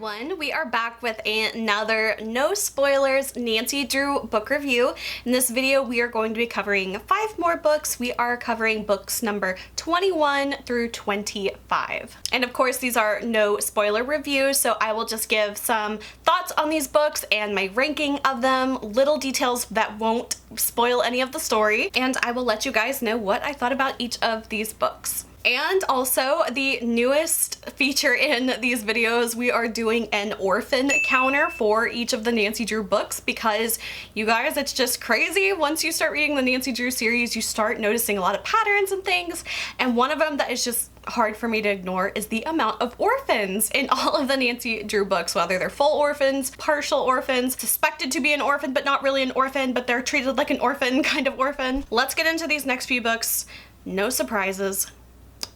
everyone, we are back with another no spoilers Nancy Drew book review. In this video we are going to be covering 5 more books. We are covering books number 21 through 25. And of course these are no spoiler reviews, so I will just give some thoughts on these books and my ranking of them, little details that won't spoil any of the story, and I will let you guys know what I thought about each of these books. And also, the newest feature in these videos, we are doing an orphan counter for each of the Nancy Drew books because, you guys, it's just crazy. Once you start reading the Nancy Drew series, you start noticing a lot of patterns and things, and one of them that is just hard for me to ignore is the amount of orphans in all of the Nancy Drew books, whether they're full orphans, partial orphans, suspected to be an orphan but not really an orphan, but they're treated like an orphan kind of orphan. Let's get into these next few books. No surprises.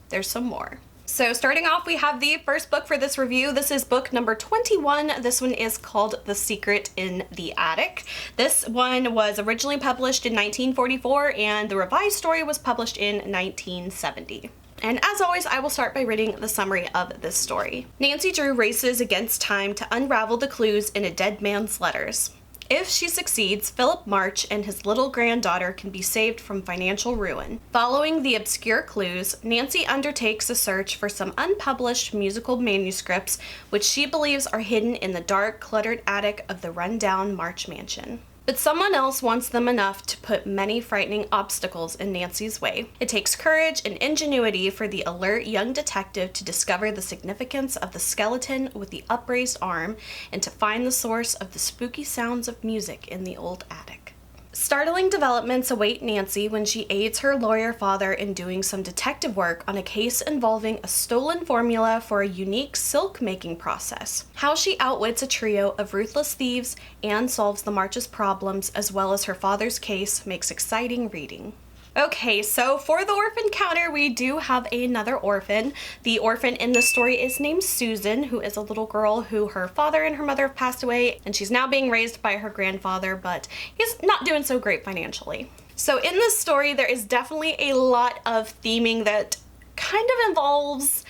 There's some more. So starting off, we have the first book for this review. This is book number 21. This one is called The Secret in the Attic. This one was originally published in 1944 and the revised story was published in 1970. And as always, I will start by reading the summary of this story. Nancy Drew races against time to unravel the clues in a dead man's letters. If she succeeds, Philip March and his little granddaughter can be saved from financial ruin. Following the obscure clues, Nancy undertakes a search for some unpublished musical manuscripts which she believes are hidden in the dark, cluttered attic of the run-down March mansion. But someone else wants them enough to put many frightening obstacles in Nancy's way. It takes courage and ingenuity for the alert young detective to discover the significance of the skeleton with the upraised arm and to find the source of the spooky sounds of music in the old attic. Startling developments await Nancy when she aids her lawyer father in doing some detective work on a case involving a stolen formula for a unique silk-making process. How she outwits a trio of ruthless thieves and solves the March's problems as well as her father's case makes exciting reading. Okay, so for the orphan counter, we do have another orphan. The orphan in this story is named Susan, who is a little girl who her father and her mother have passed away, and she's now being raised by her grandfather, but he's not doing so great financially. So in this story, there is definitely a lot of theming that kind of involves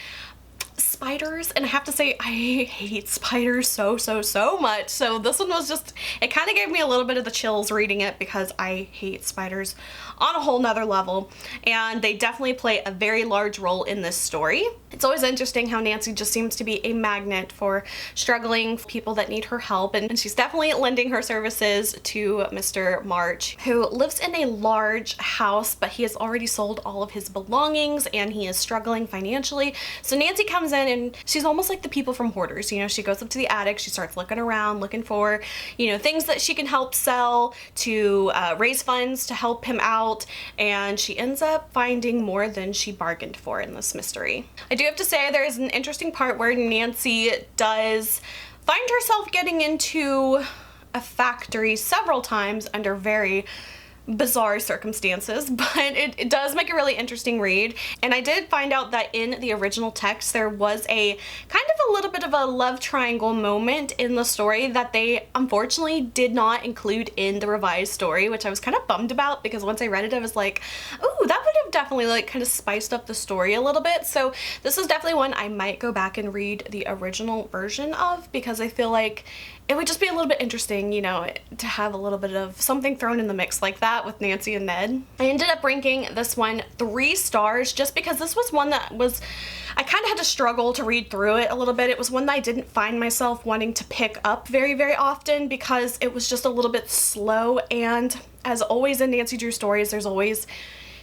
spiders, and I have to say I hate spiders so much, so this one was just, it kind of gave me a little bit of the chills reading it because I hate spiders on a whole nother level, and they definitely play a very large role in this story. It's always interesting how Nancy just seems to be a magnet for struggling people that need her help, and she's definitely lending her services to Mr. March, who lives in a large house, but he has already sold all of his belongings and he is struggling financially. So Nancy comes in and she's almost like the people from Hoarders, you know, she goes up to the attic, she starts looking around, looking for, you know, things that she can help sell to raise funds to help him out, and she ends up finding more than she bargained for in this mystery. I do have to say there is an interesting part where Nancy does find herself getting into a factory several times under very bizarre circumstances, but it does make a really interesting read. And I did find out that in the original text there was a kind of a little bit of a love triangle moment in the story that they unfortunately did not include in the revised story, which I was kind of bummed about because once I read it I was like, ooh, that would have definitely like kind of spiced up the story a little bit. So this is definitely one I might go back and read the original version of because I feel like it would just be a little bit interesting, you know, to have a little bit of something thrown in the mix like that with Nancy and Ned. I ended up ranking this one 3 stars just because this was one that was, I kind of had to struggle to read through it a little bit. It was one that I didn't find myself wanting to pick up very often because it was just a little bit slow, and as always in Nancy Drew stories, there's always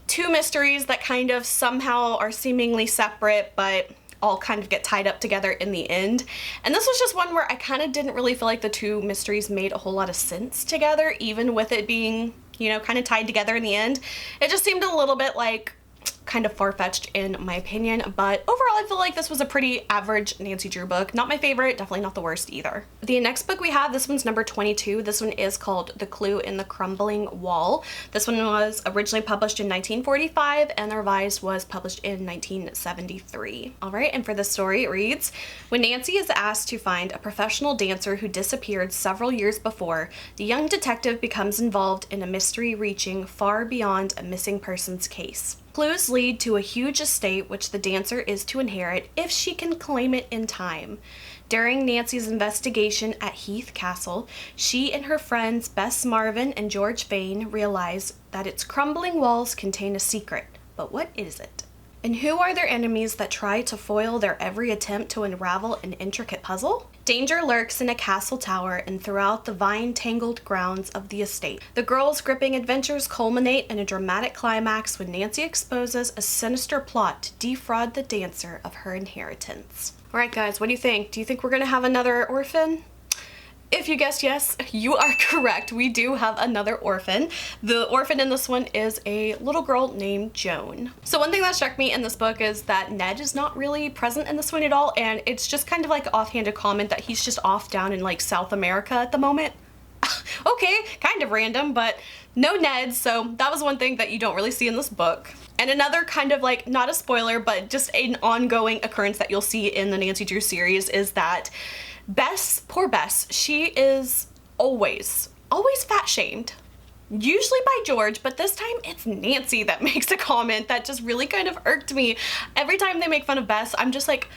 2 mysteries that kind of somehow are seemingly separate, but all kind of get tied up together in the end. And this was just one where I kind of didn't really feel like the 2 mysteries made a whole lot of sense together, even with it being, you know, kind of tied together in the end. It just seemed a little bit like kind of far-fetched in my opinion, but overall I feel like this was a pretty average Nancy Drew book. Not my favorite, definitely not the worst either. The next book we have, this one's number 22. This one is called The Clue in the Crumbling Wall. This one was originally published in 1945 and the revised was published in 1973. Alright, and for this story it reads, when Nancy is asked to find a professional dancer who disappeared several years before, the young detective becomes involved in a mystery reaching far beyond a missing persons case. Clues lead to a huge estate which the dancer is to inherit if she can claim it in time. During Nancy's investigation at Heath Castle, she and her friends Bess Marvin and George Vane realize that its crumbling walls contain a secret. But what is it? And who are their enemies that try to foil their every attempt to unravel an intricate puzzle? Danger lurks in a castle tower and throughout the vine-tangled grounds of the estate. The girls' gripping adventures culminate in a dramatic climax when Nancy exposes a sinister plot to defraud the dancer of her inheritance. Alright guys, what do you think? Do you think we're gonna have another orphan? If you guessed yes, you are correct. We do have another orphan. The orphan in this one is a little girl named Joan. So one thing that struck me in this book is that Ned is not really present in this one at all, and it's just kind of like an offhanded comment that he's just off down in like South America at the moment. Okay, kind of random, but no Ned, so that was one thing that you don't really see in this book. And another kind of like, not a spoiler, but just an ongoing occurrence that you'll see in the Nancy Drew series is that Bess, poor Bess, she is always fat shamed. Usually by George, but this time it's Nancy that makes a comment that just really kind of irked me. Every time they make fun of Bess, I'm just like,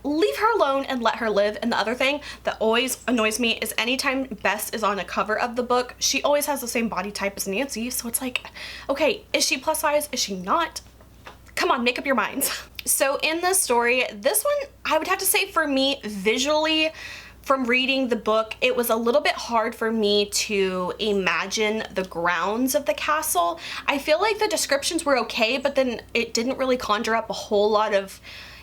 leave her alone and let her live. And the other thing that always annoys me is anytime Bess is on a cover of the book, she always has the same body type as Nancy. So it's like, okay, is she plus size? Is she not? Come on, make up your minds. So in this story, this one, I would have to say for me, visually, from reading the book, it was a little bit hard for me to imagine the grounds of the castle. I feel like the descriptions were okay, but then it didn't really conjure up a whole lot of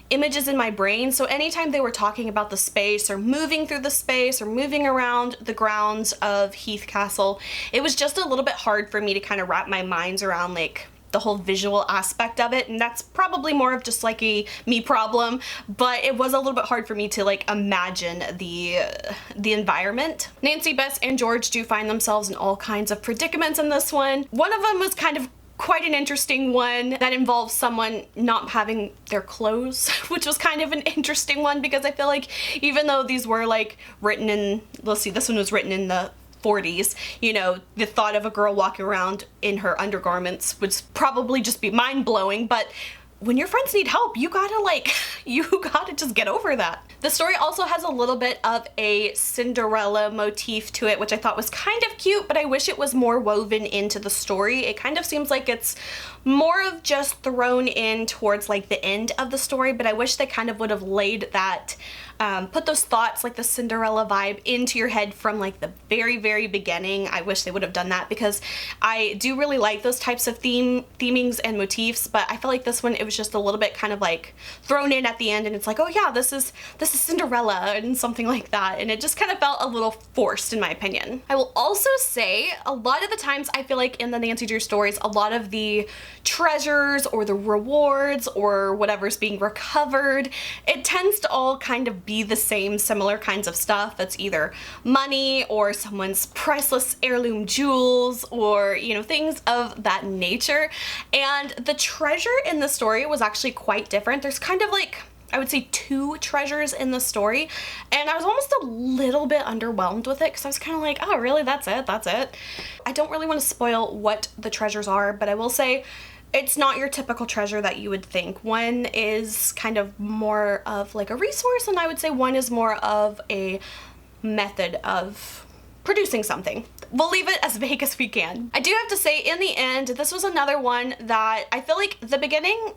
images in my brain. So anytime they were talking about the space or moving through the space or moving around the grounds of Heath Castle, it was just a little bit hard for me to kind of wrap my minds around like the whole visual aspect of it, and that's probably more of just like a me problem, but it was a little bit hard for me to like imagine the environment. Nancy, Bess, and George do find themselves in all kinds of predicaments in this one. One of them was kind of quite an interesting one that involves someone not having their clothes, which was kind of an interesting one because I feel like even though these were like written in, let's see, this one was written in the 40s, you know, the thought of a girl walking around in her undergarments would probably just be mind-blowing, but when your friends need help, you gotta just get over that. The story also has a little bit of a Cinderella motif to it, which I thought was kind of cute, but I wish it was more woven into the story. It kind of seems like it's more of just thrown in towards like the end of the story, but I wish they kind of would have laid that put those thoughts, like the Cinderella vibe, into your head from like the very beginning. I wish they would have done that because I do really like those types of themings and motifs, but I feel like this one, it was just a little bit kind of like thrown in at the end and it's like, oh yeah, this is Cinderella and something like that, and it just kind of felt a little forced in my opinion. I will also say a lot of the times I feel like in the Nancy Drew stories, a lot of the treasures or the rewards or whatever's being recovered, it tends to all kind of be the same similar kinds of stuff. It's either money or someone's priceless heirloom jewels or, you know, things of that nature. And the treasure in the story was actually quite different. There's kind of like, I would say 2 treasures in the story, and I was almost a little bit underwhelmed with it because I was kind of like, oh really, that's it? I don't really want to spoil what the treasures are, but I will say it's not your typical treasure that you would think. One is kind of more of like a resource, and I would say one is more of a method of producing something. We'll leave it as vague as we can. I do have to say, in the end, this was another one that I feel like the beginning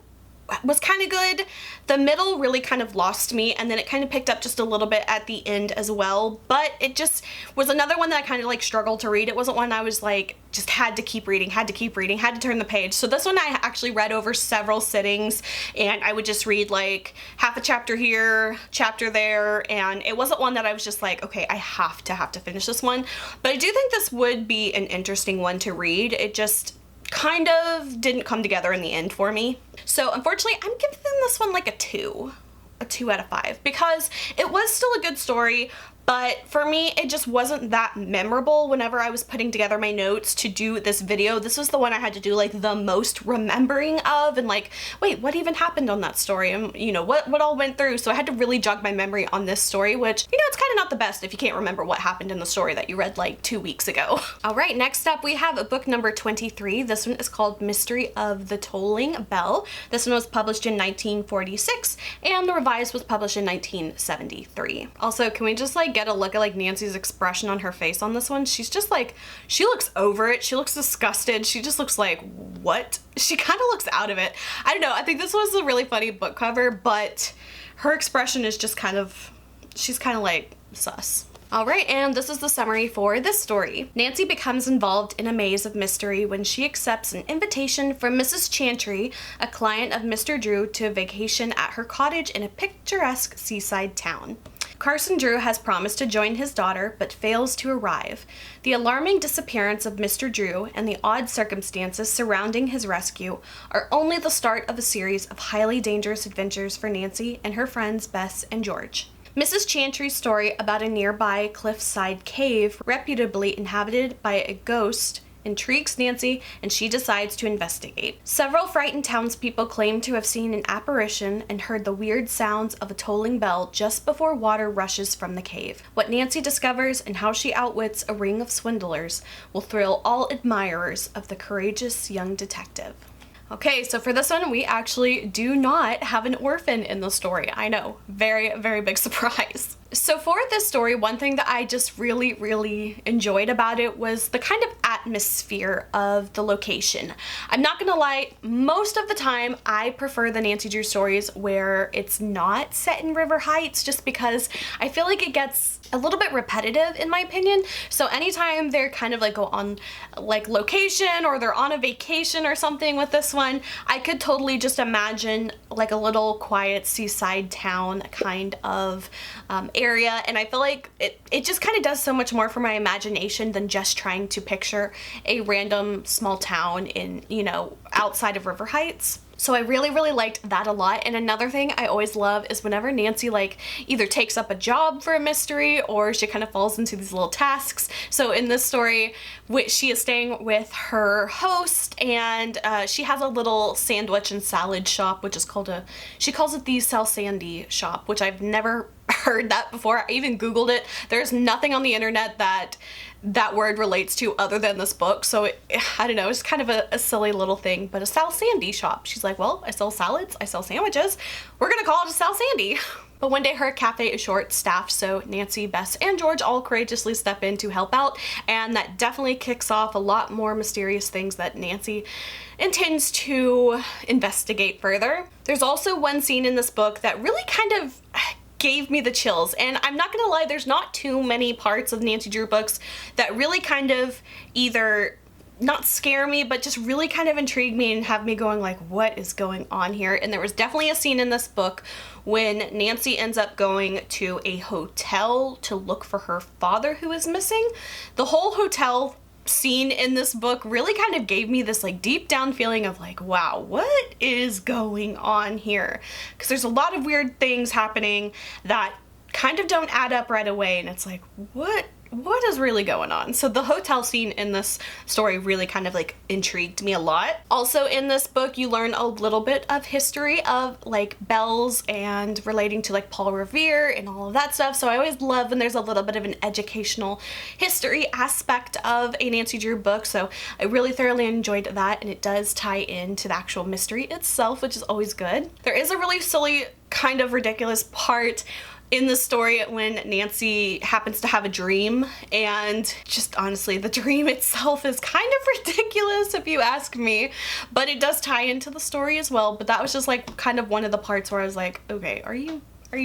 was kind of good. The middle really kind of lost me, and then it kind of picked up just a little bit at the end as well, but it just was another one that I kind of like struggled to read. It wasn't one I was like, just had to keep reading, had to turn the page. So this one I actually read over several sittings, and I would just read like half a chapter here, chapter there, and it wasn't one that I was just like, okay, I have to finish this one. But I do think this would be an interesting one to read. It just kind of didn't come together in the end for me. So unfortunately, I'm giving this one like a 2 out of 5 because it was still a good story, But for me, it just wasn't that memorable whenever I was putting together my notes to do this video. This was the one I had to do like the most remembering of, and like, wait, what even happened on that story? And you know, what all went through. So I had to really jog my memory on this story, which, you know, it's kind of not the best if you can't remember what happened in the story that you read like 2 weeks ago. All right, next up we have book number 23. This one is called Mystery of the Tolling Bell. This one was published in 1946 and the revised was published in 1973. Also, can we just like get a look at like Nancy's expression on her face on this one? She's just like, she looks over it. She looks disgusted. She just looks like, what? She kind of looks out of it. I don't know. I think this was a really funny book cover, but her expression is just kind of, she's kind of like sus. All right, and this is the summary for this story. Nancy becomes involved in a maze of mystery when she accepts an invitation from Mrs. Chantry, a client of Mr. Drew, to a vacation at her cottage in a picturesque seaside town. Carson Drew has promised to join his daughter, but fails to arrive. The alarming disappearance of Mr. Drew and the odd circumstances surrounding his rescue are only the start of a series of highly dangerous adventures for Nancy and her friends Bess and George. Mrs. Chantry's story about a nearby cliffside cave, reputably inhabited by a ghost, intrigues Nancy, and she decides to investigate. Several frightened townspeople claim to have seen an apparition and heard the weird sounds of a tolling bell just before water rushes from the cave. What Nancy discovers and how she outwits a ring of swindlers will thrill all admirers of the courageous young detective. Okay, so for this one, we actually do not have an orphan in the story. I know, very, very big surprise. So for this story, one thing that I just really enjoyed about it was the kind of atmosphere of the location. I'm not gonna lie, most of the time I prefer the Nancy Drew stories where it's not set in River Heights, just because I feel like it gets a little bit repetitive in my opinion. So anytime they're kind of like go on like location or they're on a vacation or something with this one, I could totally just imagine like a little quiet seaside town kind of area, and I feel like it just kind of does so much more for my imagination than just trying to picture a random small town in, you know, outside of River Heights. So I really liked that a lot. And another thing I always love is whenever Nancy like either takes up a job for a mystery or she kind of falls into these little tasks. So in this story, she is staying with her host, and she has a little sandwich and salad shop, which is called she calls it the Sal Sandy shop, which I've never heard that before. I even Googled it. There's nothing on the internet that word relates to other than this book, so I don't know, it's kind of a silly little thing, but a Sal Sandy shop. She's like, well, I sell salads, I sell sandwiches, we're gonna call it a Sal Sandy. But one day her cafe is short-staffed, so Nancy, Bess, and George all courageously step in to help out, and that definitely kicks off a lot more mysterious things that Nancy intends to investigate further. There's also one scene in this book that really kind of gave me the chills, and I'm not gonna lie, there's not too many parts of Nancy Drew books that really kind of either not scare me, but just really kind of intrigue me and have me going like, what is going on here? And there was definitely a scene in this book when Nancy ends up going to a hotel to look for her father who is missing. The whole hotel scene in this book really kind of gave me this like deep down feeling of like, wow, what is going on here? Because there's a lot of weird things happening that kind of don't add up right away, and it's like, what is really going on? So the hotel scene in this story really kind of like intrigued me a lot. Also in this book, you learn a little bit of history of like bells and relating to like Paul Revere and all of that stuff. So I always love when there's a little bit of an educational history aspect of a Nancy Drew book. So I really thoroughly enjoyed that, and it does tie into the actual mystery itself, which is always good. There is a really silly, kind of ridiculous part in the story when Nancy happens to have a dream, and just honestly, the dream itself is kind of ridiculous if you ask me, but it does tie into the story as well. But that was just like kind of one of the parts where I was like, okay, are you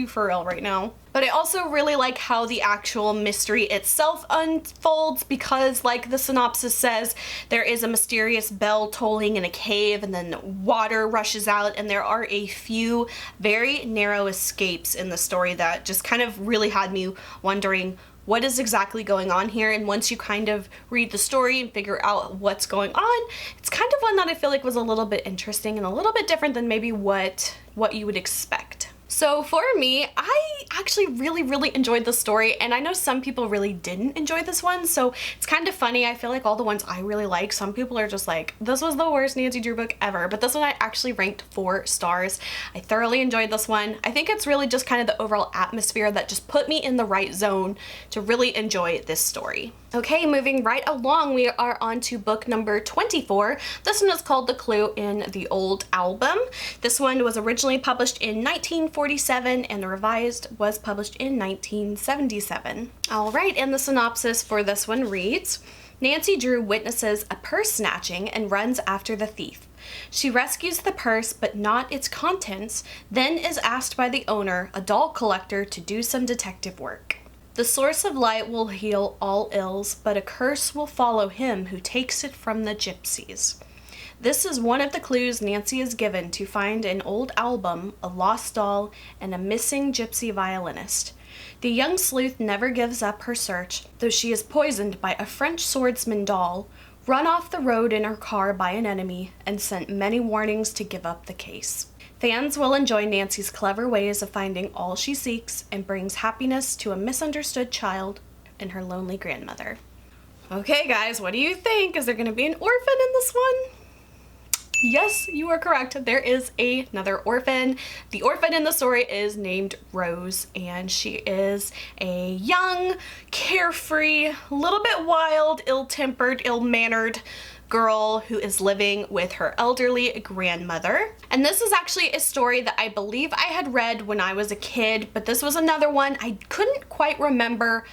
for real right now? But I also really like how the actual mystery itself unfolds, because like the synopsis says, there is a mysterious bell tolling in a cave, and then water rushes out, and there are a few very narrow escapes in the story that just kind of really had me wondering what is exactly going on here. And once you kind of read the story and figure out what's going on, it's kind of one that I feel like was a little bit interesting and a little bit different than maybe what you would expect. So for me, I actually really enjoyed the story, and I know some people really didn't enjoy this one, so it's kind of funny. I feel like all the ones I really like, some people are just like, this was the worst Nancy Drew book ever, but this one I actually ranked 4 stars. I thoroughly enjoyed this one. I think it's really just kind of the overall atmosphere that just put me in the right zone to really enjoy this story. Okay, moving right along, we are on to book number 24. This one is called The Clue in the Old Album. This one was originally published in 1947 and the revised was published in 1977. All right, and the synopsis for this one reads, Nancy Drew witnesses a purse snatching and runs after the thief. She rescues the purse, but not its contents, then is asked by the owner, a doll collector, to do some detective work. The source of light will heal all ills, but a curse will follow him who takes it from the gypsies. This is one of the clues Nancy is given to find an old album, a lost doll, and a missing gypsy violinist. The young sleuth never gives up her search, though she is poisoned by a French swordsman doll, run off the road in her car by an enemy, and sent many warnings to give up the case. Fans will enjoy Nancy's clever ways of finding all she seeks and brings happiness to a misunderstood child and her lonely grandmother. Okay guys, what do you think? Is there going to be an orphan in this one? Yes, you are correct. There is another orphan. The orphan in the story is named Rose, and she is a young, carefree, a little bit wild, ill-tempered, ill-mannered girl who is living with her elderly grandmother. And this is actually a story that I believe I had read when I was a kid, but this was another one I couldn't quite remember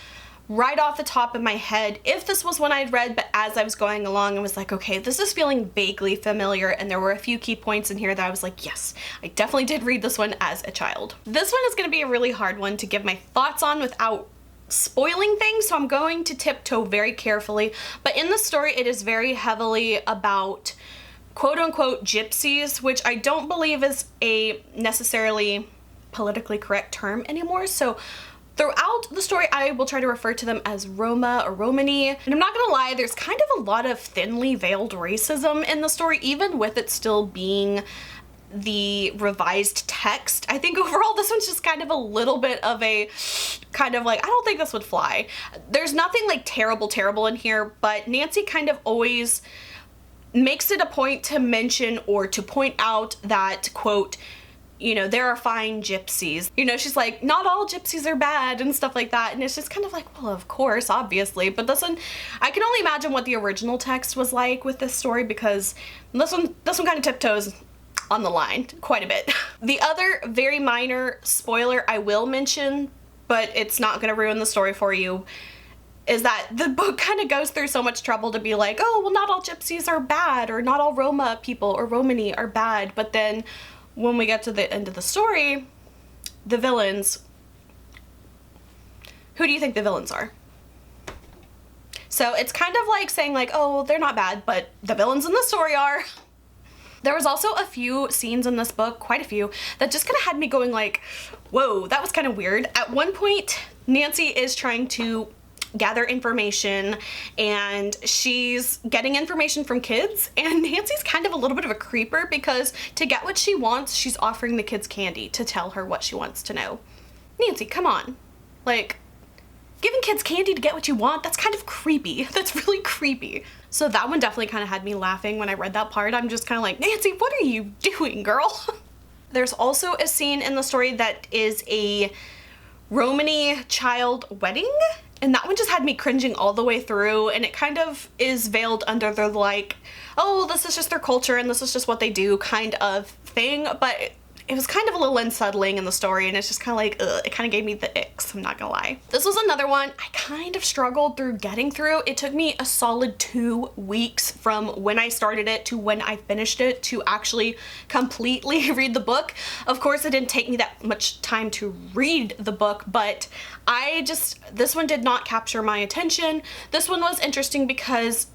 right off the top of my head if this was one I'd read, but as I was going along I was like, okay, this is feeling vaguely familiar, and there were a few key points in here that I was like, yes, I definitely did read this one as a child. This one is going to be a really hard one to give my thoughts on without spoiling things, so I'm going to tiptoe very carefully, but in the story it is very heavily about quote-unquote gypsies, which I don't believe is a necessarily politically correct term anymore, so throughout the story, I will try to refer to them as Roma or Romani. And I'm not gonna lie, there's kind of a lot of thinly veiled racism in the story, even with it still being the revised text. I think overall this one's just kind of a little bit of a kind of like, I don't think this would fly. There's nothing like terrible in here, but Nancy kind of always makes it a point to mention or to point out that, quote, you know, there are fine gypsies. You know, she's like, not all gypsies are bad and stuff like that. And it's just kind of like, well, of course, obviously. But this one, I can only imagine what the original text was like with this story, because this one kind of tiptoes on the line quite a bit. The other very minor spoiler I will mention, but it's not going to ruin the story for you, is that the book kind of goes through so much trouble to be like, oh, well, not all gypsies are bad, or not all Roma people or Romani are bad. But then when we get to the end of the story, the villains, who do you think the villains are? So it's kind of like saying like, oh, they're not bad, but the villains in the story are. There was also a few scenes in this book, quite a few, that just kind of had me going like, whoa, that was kind of weird. At one point, Nancy is trying to gather information, and she's getting information from kids, and Nancy's kind of a little bit of a creeper, because to get what she wants, she's offering the kids candy to tell her what she wants to know. Nancy, come on. Like, giving kids candy to get what you want, that's kind of creepy. That's really creepy. So that one definitely kind of had me laughing when I read that part. I'm just kind of like, Nancy, what are you doing, girl? There's also a scene in the story that is a Romani child wedding, and that one just had me cringing all the way through, and it kind of is veiled under the like, oh, this is just their culture and this is just what they do kind of thing, but it was kind of a little unsettling in the story, and it's just kind of like, ugh, it kind of gave me the icks, I'm not gonna lie. This was another one I kind of struggled through getting through. It took me a solid 2 weeks from when I started it to when I finished it to actually completely read the book. Of course, it didn't take me that much time to read the book, but this one did not capture my attention. This one was interesting because,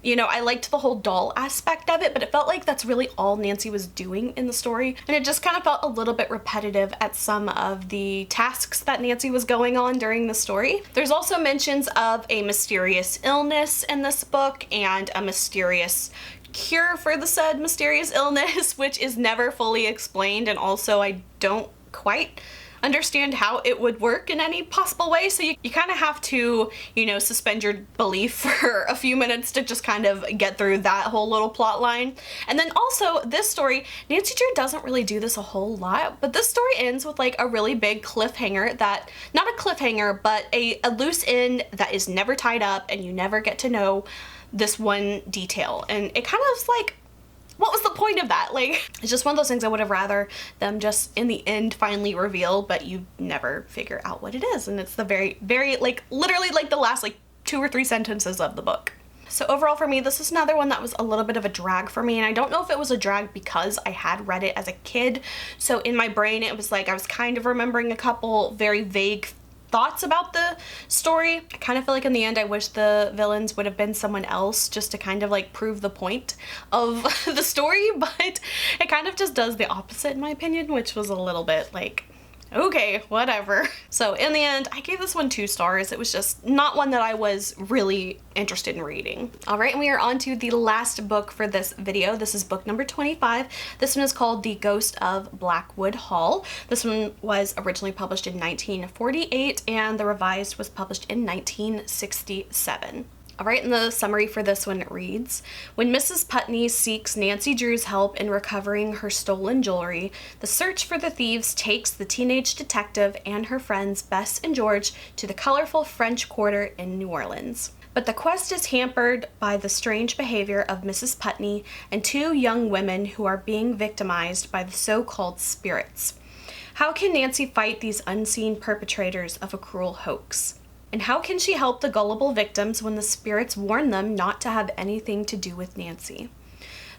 you know, I liked the whole doll aspect of it, but it felt like that's really all Nancy was doing in the story. And it just kind of felt a little bit repetitive at some of the tasks that Nancy was going on during the story. There's also mentions of a mysterious illness in this book and a mysterious cure for the said mysterious illness, which is never fully explained. And also I don't quite understand how it would work in any possible way. So you kind of have to, you know, suspend your belief for a few minutes to just kind of get through that whole little plot line. And then also this story, Nancy Drew doesn't really do this a whole lot, but this story ends with like a really big cliffhanger that, not a cliffhanger, but a loose end that is never tied up and you never get to know this one detail. And it kind of is like, what was the point of that? Like, it's just one of those things I would have rather them just in the end finally reveal, but you never figure out what it is. And it's the very, like, literally like the last like 2 or 3 sentences of the book. So overall for me, this is another one that was a little bit of a drag for me. And I don't know if it was a drag because I had read it as a kid. So in my brain, it was like I was kind of remembering a couple very vague thoughts about the story. I kind of feel like in the end I wish the villains would have been someone else just to kind of like prove the point of the story, but it kind of just does the opposite in my opinion, which was a little bit like, okay, whatever. So in the end, I gave this one 2 stars. It was just not one that I was really interested in reading. All right, and we are on to the last book for this video. This is book number 25. This one is called The Ghost of Blackwood Hall. This one was originally published in 1948 and the revised was published in 1967. All right, and the summary for this one reads, when Mrs. Putney seeks Nancy Drew's help in recovering her stolen jewelry, the search for the thieves takes the teenage detective and her friends Bess and George to the colorful French Quarter in New Orleans. But the quest is hampered by the strange behavior of Mrs. Putney and 2 young women who are being victimized by the so-called spirits. How can Nancy fight these unseen perpetrators of a cruel hoax? And how can she help the gullible victims when the spirits warn them not to have anything to do with Nancy?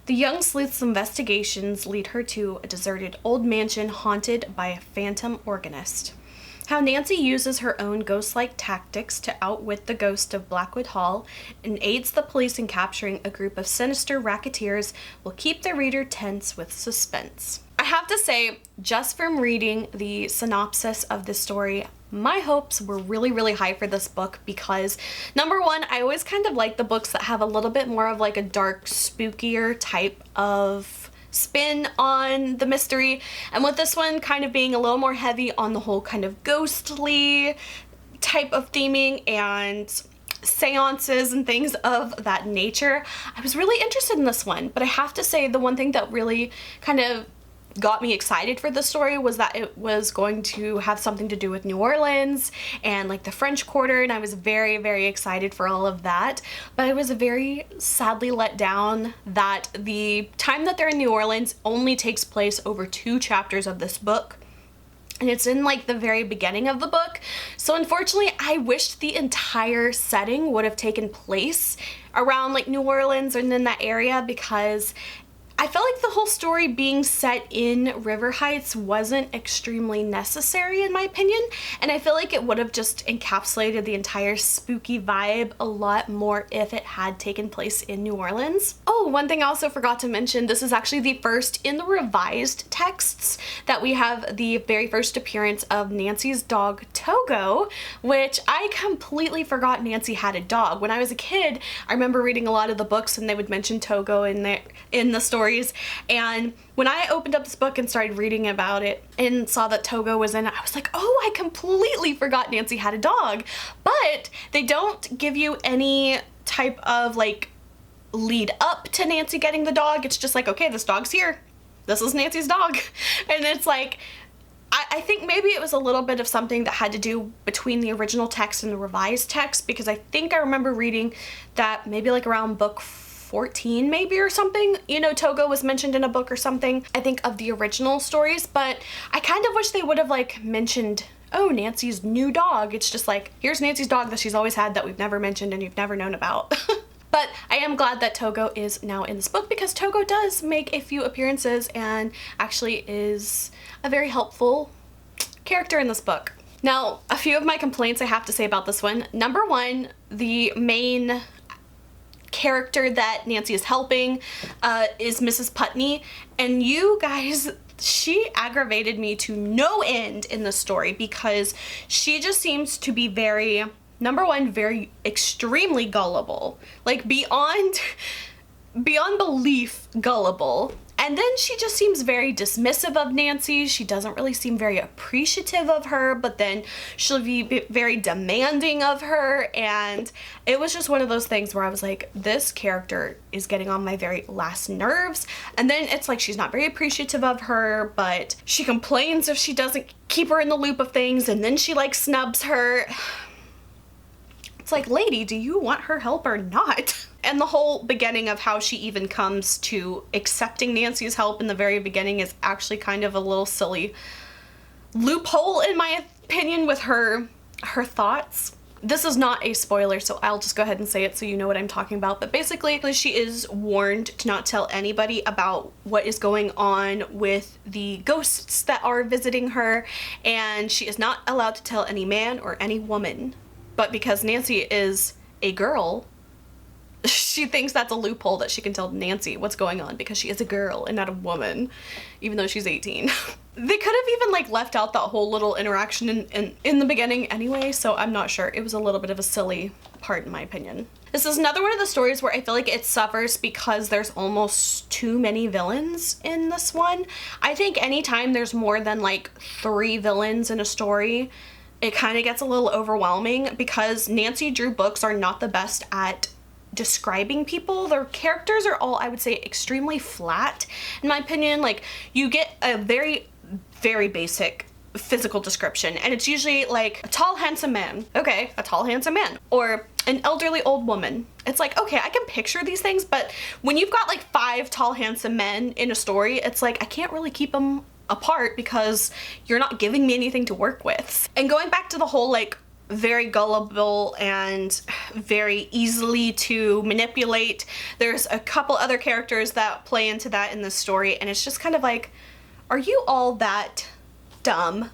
The young sleuth's investigations lead her to a deserted old mansion haunted by a phantom organist. How Nancy uses her own ghost-like tactics to outwit the ghost of Blackwood Hall and aids the police in capturing a group of sinister racketeers will keep the reader tense with suspense. I have to say, just from reading the synopsis of this story, my hopes were really, really high for this book because, number one, I always kind of like the books that have a little bit more of like a dark, spookier type of spin on the mystery. And with this one kind of being a little more heavy on the whole kind of ghostly type of theming and seances and things of that nature, I was really interested in this one. But I have to say the one thing that really kind of got me excited for the story was that it was going to have something to do with New Orleans and like the French Quarter, and I was very, very excited for all of that. But I was very sadly let down that the time that they're in New Orleans only takes place over 2 chapters of this book. And it's in like the very beginning of the book. So unfortunately, I wished the entire setting would have taken place around like New Orleans and in that area, because I felt like the whole story being set in River Heights wasn't extremely necessary in my opinion, and I feel like it would have just encapsulated the entire spooky vibe a lot more if it had taken place in New Orleans. Oh, one thing I also forgot to mention, this is actually the first in the revised texts that we have the very first appearance of Nancy's dog Togo, which I completely forgot Nancy had a dog. When I was a kid, I remember reading a lot of the books and they would mention Togo in the story. And when I opened up this book and started reading about it and saw that Togo was in it, I was like, oh, I completely forgot Nancy had a dog. But they don't give you any type of like lead up to Nancy getting the dog. It's just like, okay, this dog's here. This is Nancy's dog. And it's like, I think maybe it was a little bit of something that had to do between the original text and the revised text, because I think I remember reading that maybe like around book 14 maybe or something, you know, Togo was mentioned in a book or something, I think, of the original stories. But I kind of wish they would have like mentioned, oh, Nancy's new dog. It's just like, here's Nancy's dog that she's always had that we've never mentioned and you've never known about. But I am glad that Togo is now in this book, because Togo does make a few appearances and actually is a very helpful character in this book. Now, a few of my complaints I have to say about this one. Number one, the main character that Nancy is helping is Mrs. Putney, and you guys, she aggravated me to no end in the story because she just seems to be very, number one, very extremely gullible, like beyond belief gullible. And then she just seems very dismissive of Nancy. She doesn't really seem very appreciative of her, but then she'll be very demanding of her. And it was just one of those things where I was like, this character is getting on my very last nerves. And then it's like she's not very appreciative of her, but she complains if she doesn't keep her in the loop of things, and then she like snubs her. It's like, lady, do you want her help or not? And the whole beginning of how she even comes to accepting Nancy's help in the very beginning is actually kind of a little silly loophole in my opinion with her thoughts. This is not a spoiler, so I'll just go ahead and say it so you know what I'm talking about. But basically, she is warned to not tell anybody about what is going on with the ghosts that are visiting her, and she is not allowed to tell any man or any woman. But because Nancy is a girl, she thinks that's a loophole that she can tell Nancy what's going on because she is a girl and not a woman, even though she's 18. They could have even like left out that whole little interaction in the beginning anyway, so I'm not sure. It was a little bit of a silly part in my opinion. This is another one of the stories where I feel like it suffers because there's almost too many villains in this one. I think anytime there's more than like 3 villains in a story, it kind of gets a little overwhelming because Nancy Drew books are not the best at describing people. Their characters are all, I would say, extremely flat in my opinion. Like, you get a very basic physical description, and it's usually like a tall handsome man. Okay, a tall handsome man. Or an elderly old woman. It's like, okay, I can picture these things, but when you've got like 5 tall handsome men in a story, it's like I can't really keep them apart because you're not giving me anything to work with. And going back to the whole like very gullible and very easily to manipulate, there's a couple other characters that play into that in this story, and it's just kind of like, are you all that dumb?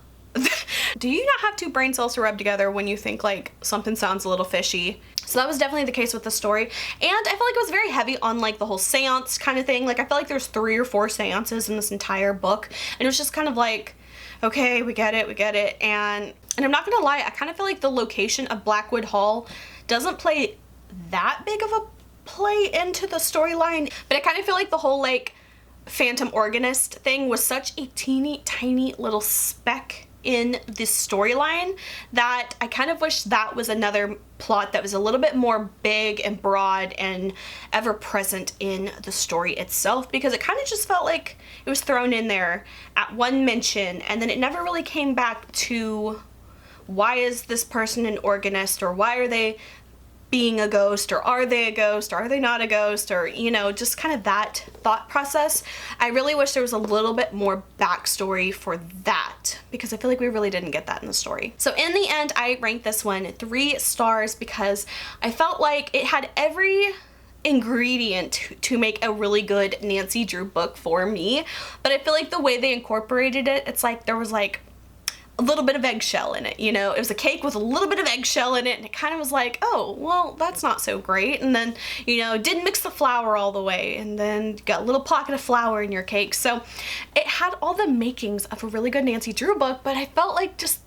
Do you not have 2 brain cells to rub together when you think like something sounds a little fishy? So that was definitely the case with the story, and I feel like it was very heavy on like the whole seance kind of thing. Like, I feel like there's 3 or 4 seances in this entire book, and it was just kind of like, okay, we get it. And I'm not gonna lie, I kind of feel like the location of Blackwood Hall doesn't play that big of a play into the storyline, but I kind of feel like the whole like phantom organist thing was such a teeny tiny little speck in this storyline that I kind of wish that was another plot that was a little bit more big and broad and ever present in the story itself, because it kind of just felt like it was thrown in there at one mention and then it never really came back to why is this person an organist, or why are they being a ghost, or are they a ghost, or are they not a ghost, or, you know, just kind of that thought process. I really wish there was a little bit more backstory for that, because I feel like we really didn't get that in the story. So in the end, I ranked this one 3 stars because I felt like it had every ingredient to make a really good Nancy Drew book for me, but I feel like the way they incorporated it, it's like there was like a little bit of eggshell in it, you know? It was a cake with a little bit of eggshell in it, and it kind of was like, oh, well, that's not so great. And then, you know, didn't mix the flour all the way, and then got a little pocket of flour in your cake. So it had all the makings of a really good Nancy Drew book, but I felt like just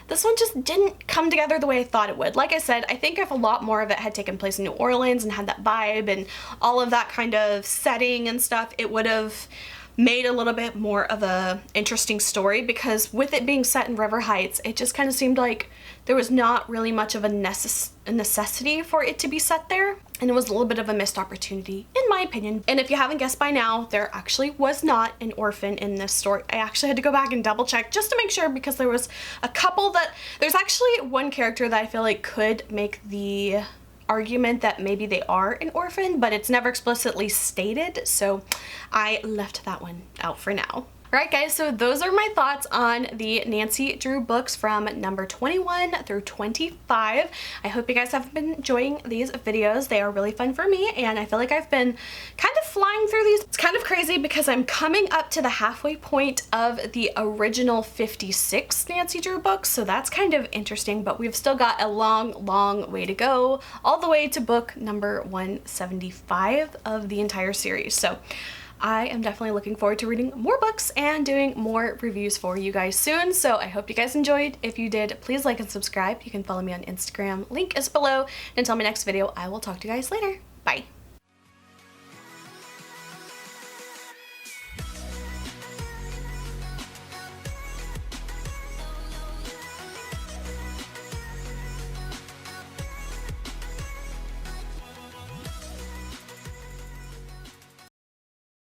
this one just didn't come together the way I thought it would. Like I said, I think if a lot more of it had taken place in New Orleans and had that vibe and all of that kind of setting and stuff, it would have made a little bit more of a interesting story, because with it being set in River Heights, it just kind of seemed like there was not really much of a necessity for it to be set there, and it was a little bit of a missed opportunity in my opinion. And if you haven't guessed by now, there actually was not an orphan in this story. I actually had to go back and double check just to make sure, because there was a couple that, there's actually one character that I feel like could make the argument that maybe they are an orphan, but it's never explicitly stated, so I left that one out for now. Alright guys, so those are my thoughts on the Nancy Drew books from number 21 through 25. I hope you guys have been enjoying these videos. They are really fun for me, and I feel like I've been kind of flying through these. It's kind of crazy because I'm coming up to the halfway point of the original 56 Nancy Drew books, so that's kind of interesting, but we've still got a long way to go, all the way to book number 175 of the entire series. So I am definitely looking forward to reading more books and doing more reviews for you guys soon. So I hope you guys enjoyed. If you did, please like and subscribe. You can follow me on Instagram. Link is below. And until my next video, I will talk to you guys later. Bye.